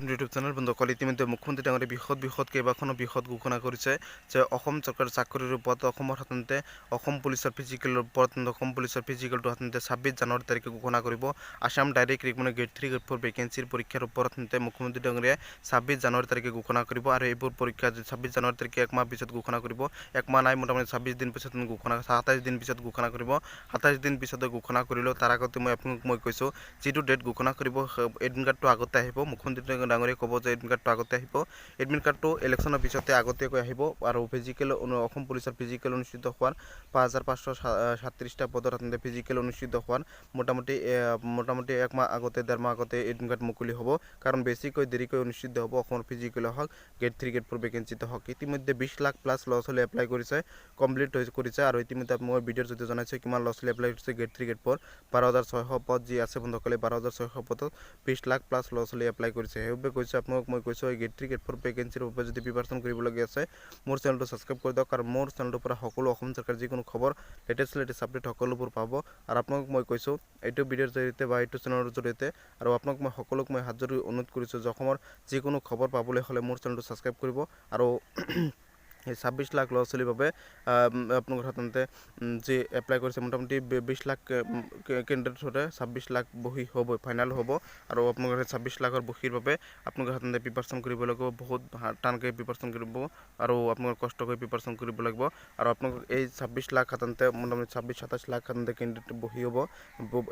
from YouTube channel বন্ধুসকল ইতিমধ্যে মুখ্যমন্ত্ৰী ডাঙৰীয়ে বিশদ কেইবাখনো বিষদ ঘোষণা কৰিছে যে অসম চৰকাৰৰ চাকৰিৰ ওপৰত অসমৰ সাধাৰণতে অসম পুলিচৰ ফিজিকেলৰ ওপৰত অসম পুলিচৰ ফিজিকেলটো সাধাৰণতে 26 জানুৱাৰী তাৰিখে ঘোষণা কৰিব Assam direct recruitment grade 3 grade 4 ভেকেন্সিৰ পৰীক্ষাৰ ওপৰত সাধাৰণতে মুখ্যমন্ত্ৰী ডাঙৰীয়ে 26 জানুৱাৰী তাৰিখে ঘোষণা কৰিব আৰু এইবোৰ পৰীক্ষা 26 জানুৱাৰী তাৰিখে এক মাহ পিছত ঘোষণা কৰিব এক মাহ নাই মোটামুটি 26 দিন পিছত ঘোষণা 27 দিন পিছত ঘোষণা কৰিব 27 দিন পিছত ঘোষণা কৰিলেও তাৰ আগতে মই কৈছো যেটো ডেট ঘোষণা কৰিব এডমিট কাৰ্ডটো আগতে আহিব মুখ্যমন্ত্ৰী ডাঙৰীয়ে ক'ব যে এডমিট কাৰ্ডটো আগতে আহিব এডমিট কাৰ্ডটো ইলেকশ্যনৰ পিছতে আগতীয়াকৈ আহিব আৰু ফিজিকেল অসম পুলিচৰ ফিজিকেল অনুষ্ঠিত হোৱাৰ 5537টা পদৰ সাধাৰণতে ফিজিকেল অনুষ্ঠিত হোৱাৰ মোটামুটি এক মাহ আগতে ডেৰ মাহ আগতে এডমিট কাৰ্ড মুকলি হ'ব কাৰণ বেছিকৈ দেৰিকৈ অনুষ্ঠিত হ'ব অসমৰ ফিজিকেল হওক গ্ৰেড 3 গ্ৰেড 4 ভেকেন্সিতে হওক ইতিমধ্যে 20 লাখ প্লাস ল'ৰা ছোৱালী এপ্লাই কৰিছে কমপ্লিট কৰিছে আৰু ইতিমধ্যে মই ভিডিঅ'ৰ জৰিয়তে জনাইছো কিমান ল'ৰা ছোৱালী এপ্লাই কৰিছে গ্ৰেড 3 গ্ৰেড 4 12600 পদ যি আছে বন্ধুসকলে 12600 পদত 20 লাখ প্লাস ল'ৰা ছোৱালী এপ্লাই কৰিছে সেইবাবে কৈছো আপোনাক মই কৈছো এই গ্ৰেড 3 গ্ৰেড 4 ভেকেন্সিৰ ওপৰত যদি প্ৰিপাৰেচন কৰিবলগীয়া আছে মোৰ চেনেলটো সাবস্ক্ৰাইব কৰি দিয়ক আৰু মোৰ চেনেলটোৰ পৰা সকলো অসম চৰকাৰৰ যিকোনো খবৰ লেটেষ্ট আপডেট সকলোবোৰ পাব আৰু আপোনাক মই কৈছো এইটো ভিডিঅ'ৰ জৰিয়তে বা এইটো চেনেলৰ জৰিয়তে আৰু আপোনাক মই সকলোক মই হাত জোৰি অনুৰোধ কৰিছো যে অসমৰ যিকোনো খবৰ পাবলৈ হলে মোৰ চেনেলটো সাবস্ক্ৰাইব কৰিব আৰু 26 লাখ ল'ৰা ছোৱালীৰ বাবে আপোনালোকৰ সাধাৰণতে যে এপ্লাই কৰিছে মোটামুটি 20 লাখ কেন্দ্ৰত 26 লাখ বহি হ'ব ফাইনাল হ'ব আৰু আপোনালোকৰ 26 লাখৰ বহিৰ বাবে আপোনালোকৰ সাধাৰণতে প্ৰিপাৰেচন কৰিব লাগিব বহুত টানকৈ প্ৰিপাৰেচন কৰিব আৰু আপোনালোকৰ কষ্ট কৰি প্ৰিপাৰেচন কৰিব লাগিব আৰু আপোনালোকৰ এই 26 লাখ সাধাৰণতে মোটামুটি 26-27 লাখ সাধাৰণতে কেন্দ্ৰত বহি হ'ব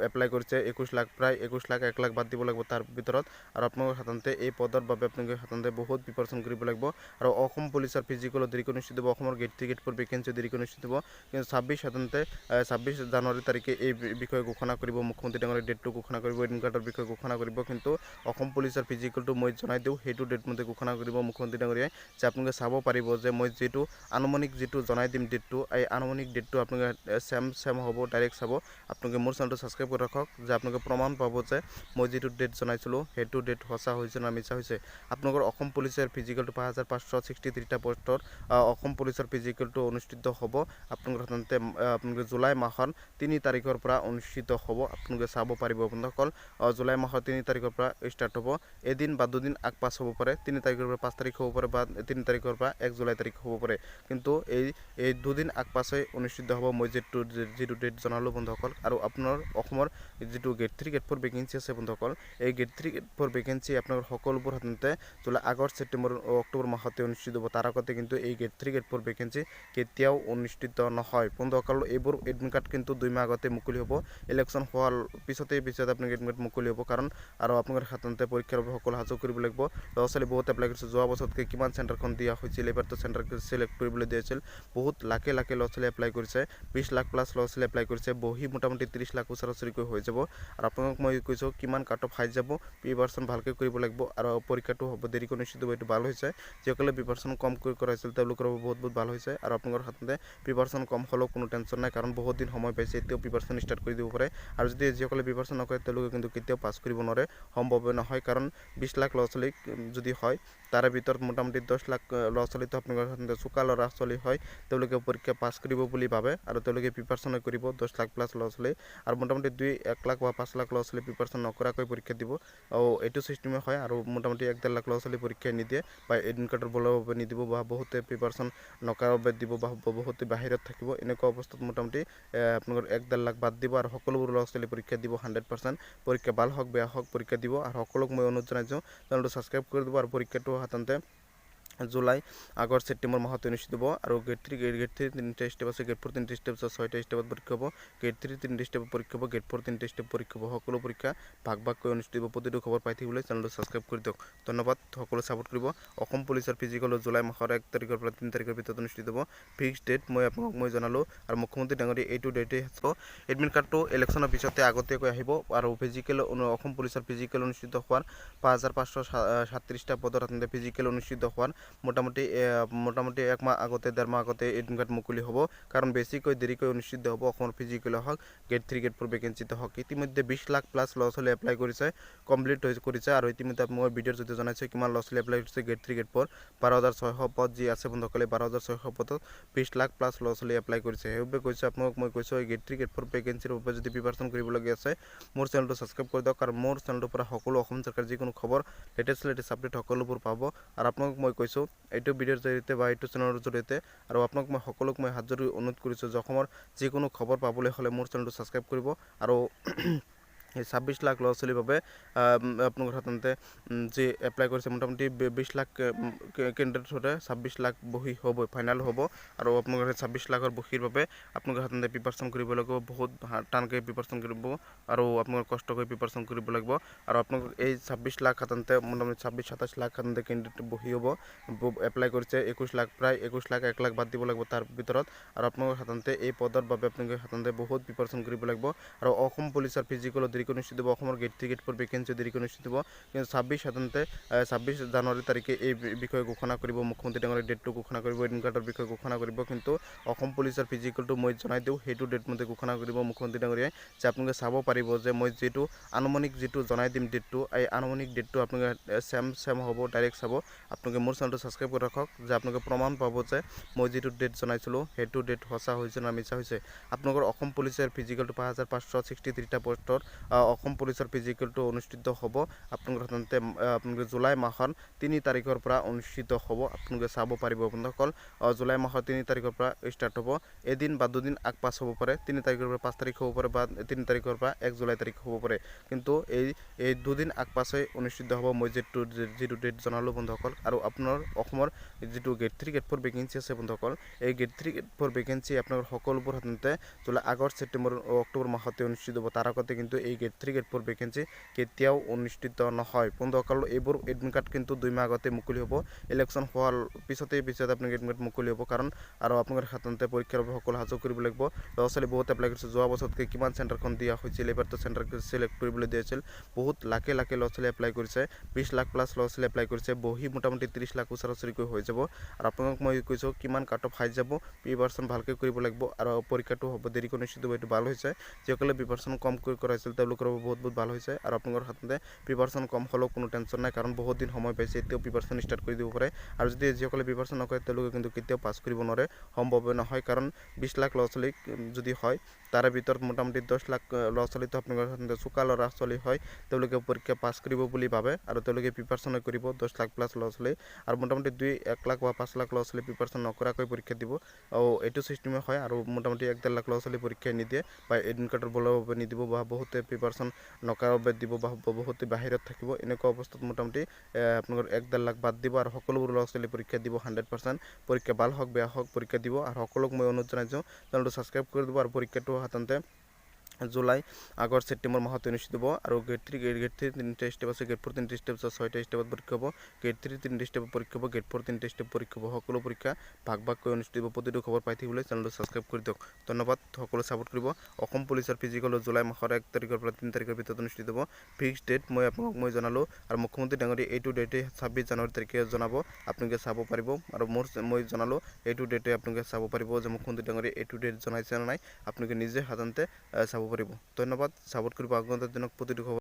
এপ্লাই কৰিছে 21 লাখ প্ৰায় 21 লাখ 1 লাখ বাদ দিব লাগিব তাৰ ভিতৰত আৰু আপোনালোকৰ সাধাৰণতে এই পদৰ বাবে আপোনালোকে সাধাৰণতে বহুত প্ৰিপাৰেচন কৰিব লাগিব আৰু অসম পুলিচৰ ফিজিকেল দেৰিকৈ অনুষ্ঠিত হ'ব অসমৰ গ্ৰেড 3 গ্ৰেড 4 ভেকেন্সি দেৰিকৈ অনুষ্ঠিত হ'ব কিন্তু 26 জানুৱাৰী তাৰিখে এই বিষয়ে ঘোষণা কৰিব মুখ্যমন্ত্ৰী ডাঙৰীয়ে ডেটটো ঘোষণা কৰিব এডমিট কাৰ্ডৰ বিষয়ে ঘোষণা কৰিব কিন্তু অসম পুলিচৰ ফিজিকেলটো মই জনাই দিওঁ সেইটো ডেট মতে ঘোষণা কৰিব মুখ্যমন্ত্ৰী ডাঙৰীয়ে যে আপোনালোকে চাব পাৰিব যে মই যেটো আনুমানিক যেটো জনাই দিম ডেটটো এই আনুমানিক ডেটটো আপোনালোকে সেম হ'ব ডাইৰেক্ট চাব আপোনালোকে মোৰ চেনেলটো সাবস্ক্ৰাইব কৰি ৰাখক যে আপোনালোকে প্ৰমাণ পাব যে মই যেটো ডেট জনাইছিলো সেইটো ডেট সঁচা হৈছে না মিছা হৈছে আপোনালোকৰ অসম পুলিচৰ ফিজিকেলটো 5563টা পোষ্টৰ অসম পুলিচৰ ফিজিকেলটো অনুষ্ঠিত হ'ব আপোনালোকৰ সাধাৰণতে আপোনালোকে জুলাই মাহৰ 3 তাৰিখৰ পৰা অনুষ্ঠিত হ'ব আপোনালোকে চাব পাৰিব বন্ধুসকল জুলাই মাহৰ 3 তাৰিখৰ পৰা ষ্টাৰ্ট হ'ব এদিন বা দুদিন আগপাছ হ'ব পাৰে 3 তাৰিখৰ পৰা 5 তাৰিখ হ'ব পাৰে বা 3 তাৰিখৰ পৰা 1 জুলাই তাৰিখ হ'ব পাৰে কিন্তু এই দুদিন আগপাছে অনুষ্ঠিত হ'ব মই যেটো ডেট জনালো বন্ধুসকল আৰু আপোনাৰ অসমৰ যেটো গ্ৰেড 3 গ্ৰেড 4 ভেকেন্সি আছে বন্ধুসকল এই গ্ৰেড 3 গ্ৰেড 4 ভেকেন্সি আপোনাৰ সকলোবোৰ সাধাৰণতে জুলাই আগষ্ট ছেপ্টেম্বৰ অক্টোবৰ মাহতে অনুষ্ঠিত হ'ব তাৰ আগতে কিন্তু এই গ্ৰেড 3 গ্ৰেড 4 ভেকেন্সি কেতিয়াও অনুষ্ঠিত নহয় বন্ধুসকল এইবোৰ এডমিট কাৰ্ড কিন্তু 2 মাহ আগতে মুকলি হ'ব ইলেকশ্যন হোৱাৰ পিছতে আপোনাৰ এডমিট কাৰ্ড মুকলি হ'ব কাৰণ আৰু আপোনাৰ সাধাৰণতে পৰীক্ষাৰ বাবে সকলো সাজু কৰিব লাগিব ল'ৰা ছোৱালী বহুত এপ্লাই কৰিছে যোৱা বছৰতকৈ কিমান চেণ্টাৰখন দিয়া হৈছিল এবাৰতো চেণ্টাৰ সিলেক্ট কৰিবলৈ দিয়া হৈছিল বহুত লাখে ল'ৰা ছোৱালী এপ্লাই কৰিছে 20 লাখ প্লাস ল'ৰা ছোৱালী এপ্লাই কৰিছে বহি মোটামুটি 30 লাখ ওচৰা-ওচৰিকৈ হৈ যাব আৰু আপোনাক মই কৈছো কিমান কাট অফ হাই যাব প্ৰিপাৰেচন ভালকৈ কৰিব লাগিব আৰু পৰীক্ষাটো হ'ব দেৰিকৈ অনুষ্ঠিত হ'ব এইটো ভাল হৈছে যিসকলে প্ৰিপাৰেচন কমকৈ কৰাইছিল তেওঁলোকৰ বহুত ভাল হৈছে আৰু আপোনালোকৰ সাধাৰণতে প্ৰিপাৰেচন কম হ'লেও কোনো টেনচন নাই কাৰণ বহুত দিন সময় পাইছে এতিয়াও প্ৰিপাৰেচন ষ্টাৰ্ট কৰি দিব পাৰে আৰু যদি যিসকলে প্ৰিপাৰেচন নকৰে তেওঁলোকে কিন্তু কেতিয়াও পাছ কৰিব নোৱাৰে সম্ভৱ নহয় কাৰণ 20 লাখ ল'ৰা ছোৱালী যদি হয় তাৰে ভিতৰত মোটামুটি 10 লাখ ল'ৰা ছোৱালীটো আপোনালোকৰ সাধাৰণতে চোকা ল'ৰা ছোৱালী হয় তেওঁলোকে পৰীক্ষা পাছ কৰিব বুলি ভাবে আৰু তেওঁলোকে প্ৰিপাৰেচন কৰিব 10 লাখ প্লাস ল'ৰা ছোৱালী আৰু মোটামুটি 1 লাখ বা 5 লাখ ল'ৰা ছোৱালী প্ৰিপাৰেচন নকৰাকৈ পৰীক্ষা দিব আৰু এইটো সিস্টেমে হয় আৰু মোটামুটি 1.5 লাখ ল'ৰা ছোৱালী পৰীক্ষা নিদিয়ে বা এডমিট কাৰ্ডৰ বলৰ বাবে নিদিব বা বহুতে প্ৰিপাৰেচন নকৰাৰ বাবে দিব বা বহুতে বাহিৰত থাকিব এনেকুৱা অৱস্থাত মোটামুটি আপোনালোকৰ 1.5 লাখ বাদ দিব আৰু সকলোবোৰ ল'ৰা ছোৱালী পৰীক্ষা দিব 100% পৰীক্ষা ভাল হওক বেয়া হওক পৰীক্ষা দিব আৰু সকলোক মই অনুৰোধ জনাইছো চেনেলটো সাবস্ক্ৰাইব কৰি দিব আৰু পৰীক্ষাটো সাধাৰণতে জুলাই আগষ্ট ছেপ্টেম্বৰ মাহত অনুষ্ঠিত হ'ব আৰু গ্ৰেড 3 তিনিটা স্টেপ আছে গ্ৰেড 4 তিনিটা স্টেপ আছে 6টা স্টেপত পৰীক্ষা হ'ব গ্ৰেড 3 তিনিটা স্টেপ পৰীক্ষা হ'ব গ্ৰেড 4 তিনিটা স্টেপ পৰীক্ষা হ'ব সকলো পৰীক্ষা ভাগকৈ অনুষ্ঠিত হ'ব প্ৰতিটো খবৰ পাই থাকিবলৈ চেনেলটো সাবস্ক্ৰাইব কৰি দিয়ক ধন্যবাদ সকলো সাপোৰ্ট কৰিব অসম পুলিচৰ ফিজিকেল জুলাই মাহৰ 1 তাৰিখৰ পৰা 3 তাৰিখৰ ভিতৰত অনুষ্ঠিত হ'ব ফিক্সড ডেট মই আপোনাক মই জনালো আৰু মুখ্যমন্ত্ৰী ডাঙৰীয়ে এইটো ডেটে হ'ব এডমিট কাৰ্ডটো ইলেকশ্যনৰ পিছতে আগতীয়াকৈ আহিব আৰু ফিজিকেল অসম পুলিচৰ ফিজিকেল অনুষ্ঠিত হোৱাৰ 5537টা পদৰ সাধাৰণতে ফিজিকেল অনুষ্ঠিত হোৱাৰ মোটামুটি এক মাহ আগতে 1.5 মাহ আগতে এডমিট কাৰ্ড মুকলি হ'ব কাৰণ বেছিকৈ দেৰিকৈ অনুষ্ঠিত হ'ব অসমৰ ফিজিকেল হওক গেট 3 গেট 4 ভেকেঞ্চিতে হওক ইতিমধ্যে 20 লাখ প্লাছ ল'ৰা ছোৱালী এপ্লাই কৰিছে কমপ্লিট কৰিছে আৰু ইতিমধ্যে মই ভিডিঅ'ৰ জৰিয়তে জনাইছোঁ কিমান ল'ৰা ছোৱালী এপ্লাই কৰিছে গেট 3 গেট 4 12,600 পদ যি আছে বন্ধুসকলে 12,600 পদত 20 লাখ প্লাছ ল'ৰা ছোৱালী এপ্লাই কৰিছে সেইবাবে কৈছোঁ আপোনালোক মই কৈছোঁ এই গেট 3 গেট 4 ভেকেঞ্চিৰ বাবে যদি প্ৰিপাৰেশ্যন কৰিবলগীয়া আছে মোৰ চেনেলটো ছাবস্ক্ৰাইব কৰি দিয়ক কাৰণ মোৰ চেনেলটোৰ পৰা সকলো অসম চৰকাৰৰ যিকোনো খবৰ লেটেষ্ট আপডেট সকলোবোৰ পাব আৰু আপোনালোক মই কৈছোঁ এইটো ভিডিঅ'ৰ জৰিয়তে বা এইটো চেনেলৰ জৰিয়তে আৰু আপোনাক মই সকলোক মই হাত জোৰি অনুৰোধ কৰিছোঁ যে অসমৰ যিকোনো খবৰ পাবলৈ হ'লে মোৰ চেনেলটো ছাবস্ক্ৰাইব কৰিব আৰু 26 লাখ ল'ৰা ছোৱালীৰ বাবে আপোনালোকৰ সাধাৰণতে যি এপ্লাই কৰিছে মোটামুটি 20 লাখ কেণ্ডিডেট হ'লে 26 লাখ বহি হ'ব ফাইনেল হ'ব আৰু আপোনালোকৰ 26 লাখৰ বহিৰ বাবে আপোনালোকে সাধাৰণতে প্ৰিপাৰেশ্যন কৰিব লাগিব বহুত টানকৈ প্ৰিপাৰেশ্যন কৰিব আৰু আপোনালোকে কষ্ট কৰি প্ৰিপাৰেশ্যন কৰিব লাগিব আৰু আপোনালোক এই 26 লাখ সাধাৰণতে মোটামুটি 27 লাখ সাধাৰণতে কেণ্ডিডেট বহি হ'ব এপ্লাই কৰিছে 21 লাখ প্ৰায় 21 লাখ 1 লাখ বাদ দিব লাগিব তাৰ ভিতৰত আৰু আপোনালোকে সাধাৰণতে এই পদৰ বাবে আপোনালোকে সাধাৰণতে বহুত প্ৰিপাৰেশ্যন কৰিব লাগিব আৰু অসম পুলিচৰ ফিজিকেল দেৰিকৈ অনুষ্ঠিত হ'ব অসমৰ গেট 3 গেট 4 ভেকেঞ্চি দেৰিকৈ অনুষ্ঠিত হ'ব কিন্তু 26 জানুৱাৰী তাৰিখে এই বিষয়ে ঘোষণা কৰিব মুখ্যমন্ত্ৰী ডাঙৰীয়াই ডেটটো ঘোষণা কৰিব এডমিট কাৰ্ডৰ বিষয়ে ঘোষণা কৰিব কিন্তু অসম পুলিচৰ ফিজিকেলটো মই জনাই দিওঁ সেইটো ডেট মতে ঘোষণা কৰিব মুখ্যমন্ত্ৰী ডাঙৰীয়াই যে আপোনালোকে চাব পাৰিব যে মই যিটো আনুমানিক যিটো জনাই দিম ডেটটো এই আনুমানিক ডেটটো আপোনালোকে চেম হ'ব ডাইৰেক্ট চাব আপোনালোকে মোৰ চেনেলটো ছাবস্ক্ৰাইব কৰি ৰাখক যে আপোনালোকে প্ৰমাণ পাব যে মই যিটো ডেট জনাইছিলোঁ সেইটো ডেট সঁচা হৈছে না মিছা হৈছে আপোনালোকৰ অসম পুলিচৰ ফিজিকেলটো 5,563টা পোষ্টৰ অসম পুলিচৰ ফিজিকেলটো অনুষ্ঠিত হ'ব আপোনালোকৰ সাধাৰণতে আপোনালোকে জুলাই মাহৰ 3 তাৰিখৰ পৰা অনুষ্ঠিত হ'ব আপোনালোকে চাব পাৰিব বন্ধুসকল জুলাই মাহৰ 3 তাৰিখৰ পৰা ষ্টাৰ্ট হ'ব এদিন বা দুদিন আগ পাছ হ'ব পাৰে 3 তাৰিখৰ পৰা 5 তাৰিখ হ'ব পাৰে বা 3 তাৰিখৰ পৰা 1 জুলাই তাৰিখ হ'ব পাৰে কিন্তু এই দুদিন আগ পাছে অনুষ্ঠিত হ'ব মই যিটো ডেট জনালোঁ বন্ধুসকল আৰু আপোনাৰ অসমৰ যিটো গেট 3 গেট 4 ভেকেঞ্চি আছে বন্ধুসকল এই গেট 3 গেট 4 ভেকেঞ্চি আপোনালোকৰ সকলোবোৰ সাধাৰণতে জুলাই আগষ্ট ছেপ্টেম্বৰ অক্টোবৰ মাহতে অনুষ্ঠিত হ'ব তাৰ আগতে কিন্তু এই গেট 3 গেট 4 ভেকেঞ্চি কেতিয়াও অনুষ্ঠিত নহয় বন্ধুসকল এইবোৰ এডমিট কাৰ্ড কিন্তু 2 মাহ আগতে মুকলি হ'ব ইলেকশ্যন হোৱাৰ পিছতে আপোনালোকে এডমিট কাৰ্ড মুকলি হ'ব কাৰণ আৰু আপোনালোকৰ সাধাৰণতে পৰীক্ষাৰ বাবে সকলো সাজু কৰিব লাগিব ল'ৰা ছোৱালী বহুত এপ্লাই কৰিছে যোৱা বছৰতকৈ কিমান চেণ্টাৰখন দিয়া হৈছিল এইবাৰতো চেণ্টাৰ চিলেক্ট কৰিবলৈ দিয়া হৈছিল বহুত লাখে ল'ৰা ছোৱালী এপ্লাই কৰিছে 20 লাখ প্লাছ ল'ৰা ছোৱালী এপ্লাই কৰিছে বহি মোটামুটি 30 লাখ ওচৰা-ওচৰিকৈ হৈ যাব আৰু আপোনালোক মই কৈছোঁ কিমান কাট অফ হাই যাব প্ৰিপাৰেশ্যন ভালকৈ কৰিব লাগিব আৰু পৰীক্ষাটো হ'ব দেৰিকৈ অনুষ্ঠিত হ'ব এইটো ভাল হৈছে যিসকলে প্ৰিপাৰেশ্যন কমকৈ কৰাইছিল তেওঁলোকৰ বহুত ভাল হৈছে আৰু আপোনালোকৰ সাধাৰণতে প্ৰিপাৰেশ্যন কম হ'লেও কোনো টেনশ্যন নাই কাৰণ বহুত দিন সময় পাইছে এতিয়াও প্ৰিপাৰেশ্যন ষ্টাৰ্ট কৰি দিব পাৰে আৰু যদি যিসকলে প্ৰিপাৰেশ্যন নকৰে তেওঁলোকে কিন্তু কেতিয়াও পাছ কৰিব নোৱাৰে সম্ভৱে নহয় কাৰণ 20 লাখ ল'ৰা ছোৱালী যদি হয় তাৰে ভিতৰত মোটামুটি 10 লাখ ল'ৰা ছোৱালীটো আপোনালোকৰ সাধাৰণতে চোকা ল'ৰা ছোৱালী হয় তেওঁলোকে পৰীক্ষা পাছ কৰিব বুলি ভাবে আৰু তেওঁলোকে প্ৰিপাৰেশ্যন কৰিব 10 লাখ প্লাছ ল'ৰা ছোৱালী আৰু মোটামুটি 1 লাখ বা 5 লাখ ল'ৰা ছোৱালী প্ৰিপাৰেশ্যন নকৰাকৈ পৰীক্ষা দিব আৰু এইটো চিষ্টেমে হয় আৰু মোটামুটি 1.5 লাখ ল'ৰা ছোৱালী পৰীক্ষা নিদিয়ে বা এডমিট কাৰ্ডৰ বলৰ বাবে নিদিব বা বহুতে প্ৰিপাৰেশ্যন নকৰাৰ বাবে দিব বা বহুতে বাহিৰত থাকিব এনেকুৱা অৱস্থাত মোটামুটি আপোনালোকৰ 1.5 লাখ বাদ দিব আৰু সকলোবোৰ ল'ৰা ছোৱালী পৰীক্ষা দিব 100% পৰীক্ষা ভাল হওক বেয়া হওক পৰীক্ষা দিব আৰু সকলোক মই অনুৰোধ জনাইছোঁ চেনেলটো ছাবস্ক্ৰাইব কৰি দিব আৰু পৰীক্ষাটো সাধাৰণতে জুলাই আগষ্ট ছেপ্টেম্বৰ মাহত অনুষ্ঠিত হ'ব আৰু গেট 3 তিনিটা ষ্টেপ আছে গেট 4 তিনিটা ষ্টেপ আছে 6টা ষ্টেপত পৰীক্ষা হ'ব গেট 3 তিনিটা ষ্টেপত পৰীক্ষা হ'ব গেট 4 তিনিটা ষ্টেপ পৰীক্ষা হ'ব সকলো পৰীক্ষা ভাগকৈ অনুষ্ঠিত হ'ব প্ৰতিটো খবৰ পাই থাকিবলৈ চেনেলটো ছাবস্ক্ৰাইব কৰি দিয়ক ধন্যবাদ সকলোৱে ছাপোৰ্ট কৰিব অসম পুলিচৰ ফিজিকেল জুলাই মাহৰ 1 তাৰিখৰ পৰা 3 তাৰিখৰ ভিতৰত অনুষ্ঠিত হ'ব ফিক্সড ডেট মই আপোনাক মই জনালোঁ আৰু মুখ্যমন্ত্ৰী ডাঙৰীয়াই এইটো ডেটে 26 জানুৱাৰী তাৰিখে জনাব আপোনালোকে চাব পাৰিব আৰু মই জনালোঁ এইটো ডেটে আপোনালোকে চাব পাৰিব যে মুখ্যমন্ত্ৰী ডাঙৰীয়াই এইটো ডেট জনাইছে নে নাই আপোনালোকে নিজে সাধাৰণতে চাব পাৰিব ধন্যবাদ ছাপোৰ্ট কৰিব আগন্তুক দিনত প্ৰতিটো খবৰ